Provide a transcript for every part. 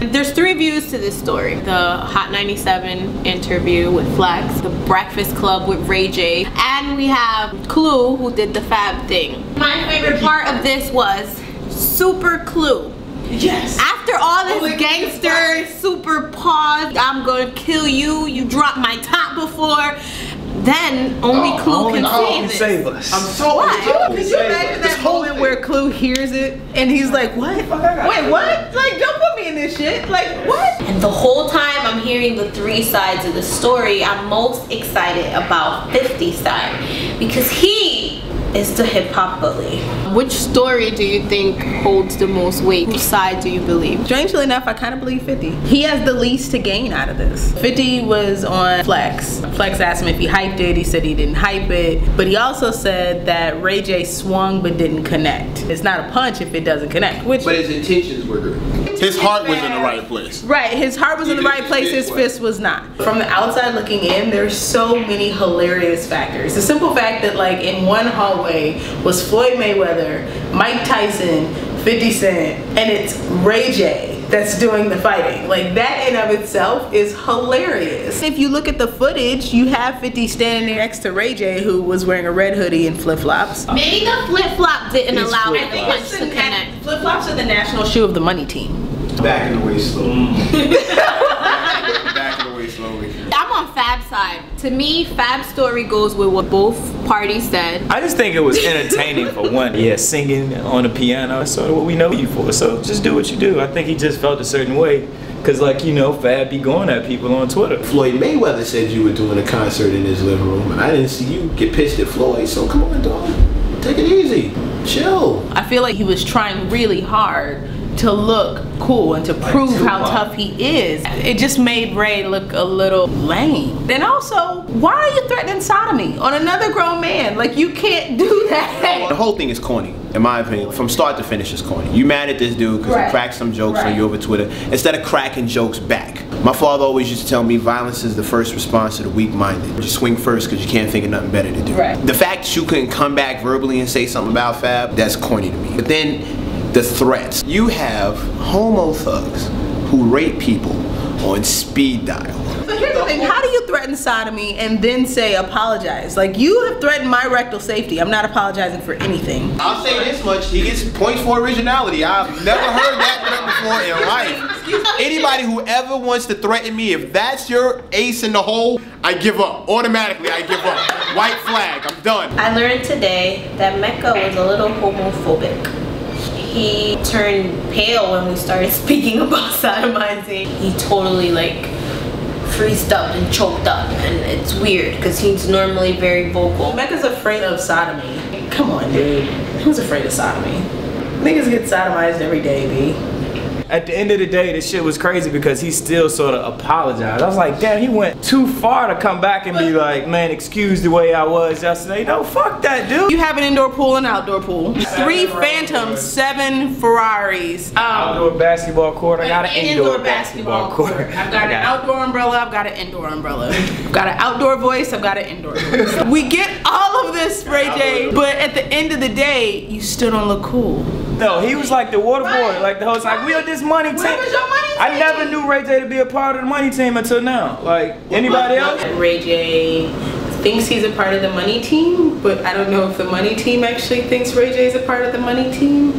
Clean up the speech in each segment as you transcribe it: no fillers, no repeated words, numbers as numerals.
There's 3 views to this story. The Hot 97 interview with Flex, the Breakfast Club with Ray J, and we have Clue, who did the Fab thing. My favorite part of this was Super Clue. Yes. After all this gangster, super pause, I'm gonna kill you, you dropped my top before, then only Clue can save us. I'm so Could you imagine that moment where Clue hears it and he's like, what? Wait, what? Like, don't put me in this shit. Like, what? And the whole time I'm hearing the 3 sides of the story, I'm most excited about 50's side because he is the hip-hop bully. Which story do you think holds the most weight? Which side do you believe? Strangely enough, I kind of believe 50. He has the least to gain out of this. 50 was on Flex. Flex asked him if he hyped it. He said he didn't hype it. But he also said that Ray J swung but didn't connect. It's not a punch if it doesn't connect. But his intentions were good. His heart was in the right place. Right, his heart was in the right place, his fist was not. From the outside looking in, there's so many hilarious factors. The simple fact that like in one hallway was Floyd Mayweather, Mike Tyson, 50 Cent, and it's Ray J that's doing the fighting. Like that in of itself is hilarious. If you look at the footage, you have 50 standing next to Ray J, who was wearing a red hoodie and flip-flops. Maybe the flip-flop didn't allow the punch to connect. Flip-flops are the national shoe of the money team. Backing away slowly. Backing away slowly. I'm on Fab's side. To me, Fab's story goes with what both parties said. I just think it was entertaining for one. Yeah, singing on the piano, that's sort of what we know you for. So just do what you do. I think he just felt a certain way. Cause like, you know, Fab be going at people on Twitter. Floyd Mayweather said you were doing a concert in his living room and I didn't see you get pissed at Floyd, so come on dog. Take it easy. Chill. I feel like he was trying really hard to look cool and to prove how tough he is. It just made Ray look a little lame. And also, why are you threatening sodomy on another grown man? Like, you can't do that. The whole thing is corny, in my opinion. From start to finish is corny. You mad at this dude because he cracked some jokes on you over Twitter instead of cracking jokes back. My father always used to tell me violence is the first response to the weak-minded. You swing first because you can't think of nothing better to do. The fact that you couldn't come back verbally and say something about Fab, that's corny to me. But then the threats. You have homo thugs who rape people on speed dial. But here's the thing, how do you threaten sodomy and then say apologize? Like, you have threatened my rectal safety. I'm not apologizing for anything. I'll say this much, he gets points for originality. I've never heard that threat before in life. Anybody who ever wants to threaten me, if that's your ace in the hole, I give up. Automatically, I give up. White flag, I'm done. I learned today that Mecca was a little homophobic. He turned pale when we started speaking about sodomizing. He totally like freezed up and choked up, and it's weird because he's normally very vocal. Mecca's afraid of sodomy. Come on, dude. Who's afraid of sodomy? Niggas get sodomized every day, B. At the end of the day, this shit was crazy because he still sort of apologized. I was like, damn, he went too far to come back and be like, man, excuse the way I was yesterday. No, fuck that, dude. You have an indoor pool and outdoor pool. 3 Phantoms, 7 Ferraris. Outdoor basketball court. I got an indoor basketball court. I've got an outdoor umbrella. I've got an indoor umbrella. I've got an outdoor voice. I've got an indoor voice. We get all of this, Ray J, but at the end of the day, you still don't look cool. No, he was like the water boy, like the host, like, we are this money team. Where was your money team? I never knew Ray J to be a part of the money team until now. Like, anybody else? Ray J thinks he's a part of the money team, but I don't know if the money team actually thinks Ray J is a part of the money team.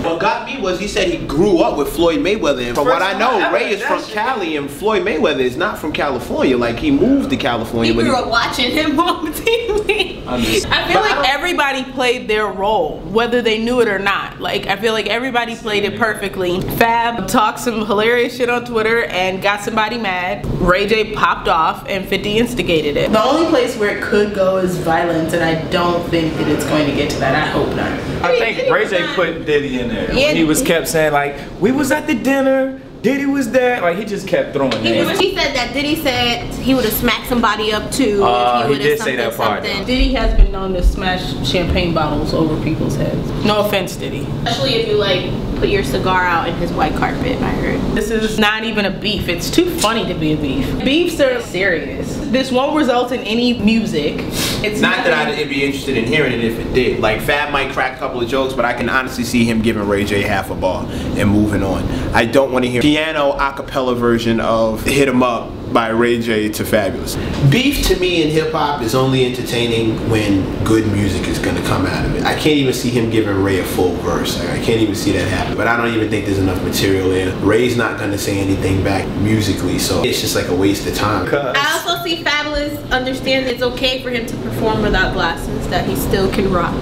What got me was he said he grew up with Floyd Mayweather, and from what I know, Ray is from Cali and Floyd Mayweather is not from California. Like, he moved to California. He grew up watching him on TV. I feel like everybody played their role, whether they knew it or not. Like, I feel like everybody played it perfectly. Fab talked some hilarious shit on Twitter and got somebody mad. Ray J popped off and 50 instigated it. The only place where it could go is violence, and I don't think that it's going to get to that. I hope not. I think Ray J put Diddy in there. Yeah. He was kept saying like, we was at the dinner, Diddy was there. Like, he just kept throwing names. He said that Diddy said he would have smacked somebody up too if he would have say that part. Diddy has been known to smash champagne bottles over people's heads. No offense, Diddy. Especially if you like put your cigar out in his white carpet, I heard. This is not even a beef. It's too funny to be a beef. Beefs are serious. This won't result in any music. It's Not that I'd be interested in hearing it if it did. Like, Fab might crack a couple of jokes, but I can honestly see him giving Ray J half a bar and moving on. I don't want to hear piano a cappella version of Hit 'Em Up by Ray J to Fabolous. Beef to me in hip hop is only entertaining when good music is gonna come out of it. I can't even see him giving Ray a full verse. Like, I can't even see that happen. But I don't even think there's enough material there. Ray's not gonna say anything back musically, so it's just like a waste of time. I also see Fabolous understand it's okay for him to perform without glasses, that he still can rock.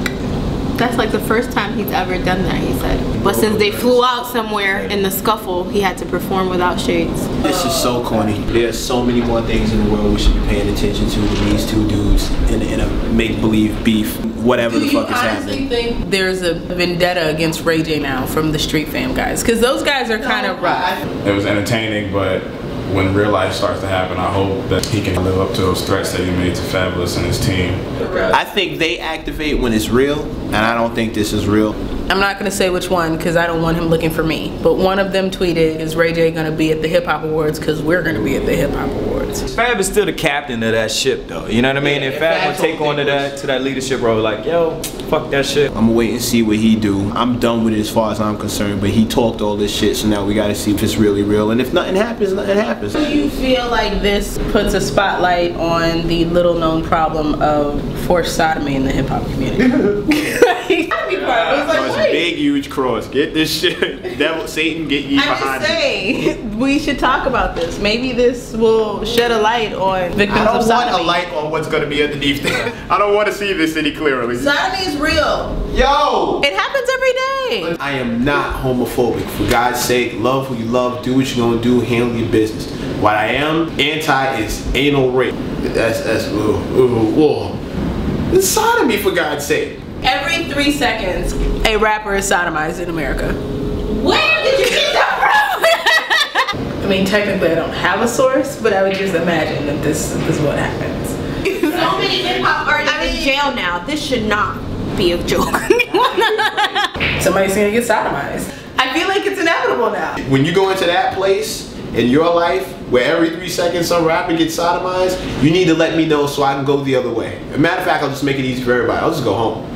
That's like the first time he's ever done that, he said. But since they flew out somewhere in the scuffle, he had to perform without shades. This is so corny. There's so many more things in the world we should be paying attention to than these two dudes in a make-believe beef, whatever the fuck is happening. Do you honestly think there's a vendetta against Ray J now from the Street Fam guys? Because those guys are kind of rough. It was entertaining, but when real life starts to happen, I hope that he can live up to those threats that he made to Fabolous and his team. I think they activate when it's real, and I don't think this is real. I'm not gonna say which one because I don't want him looking for me. But one of them tweeted, "Is Ray J gonna be at the Hip Hop Awards? Because we're gonna be at the Hip Hop Awards." Fab is still the captain of that ship, though. You know what I mean? And Fab will take on to that leadership role, like, yo, fuck that shit. I'm gonna wait and see what he do. I'm done with it as far as I'm concerned, but he talked all this shit, so now we gotta see if it's really real. And if nothing happens, nothing happens. Do you feel like this puts a spotlight on the little known problem of forced sodomy in the hip hop community? It's a big, huge cross. Get this shit. Devil, Satan, get ye behind I'm just saying, we should talk about this. Maybe this will shed a light on victims of sodomy. I don't want a light on what's gonna be underneath there. I don't want to see this any clearly. Sodomy is real. Yo! It happens every day. I am not homophobic. For God's sake, love who you love, do what you're gonna do, handle your business. What I am anti is anal rape. That's It's sodomy, for God's sake. Every 3 seconds, a rapper is sodomized in America. Where did you get that from? I mean, technically I don't have a source, but I would just imagine that this is what happens. So many hip hop artists in jail now. This should not be a joke. Somebody's gonna get sodomized. I feel like it's inevitable now. When you go into that place in your life where every 3 seconds some rapper gets sodomized, you need to let me know so I can go the other way. As a matter of fact, I'll just make it easy for everybody. I'll just go home.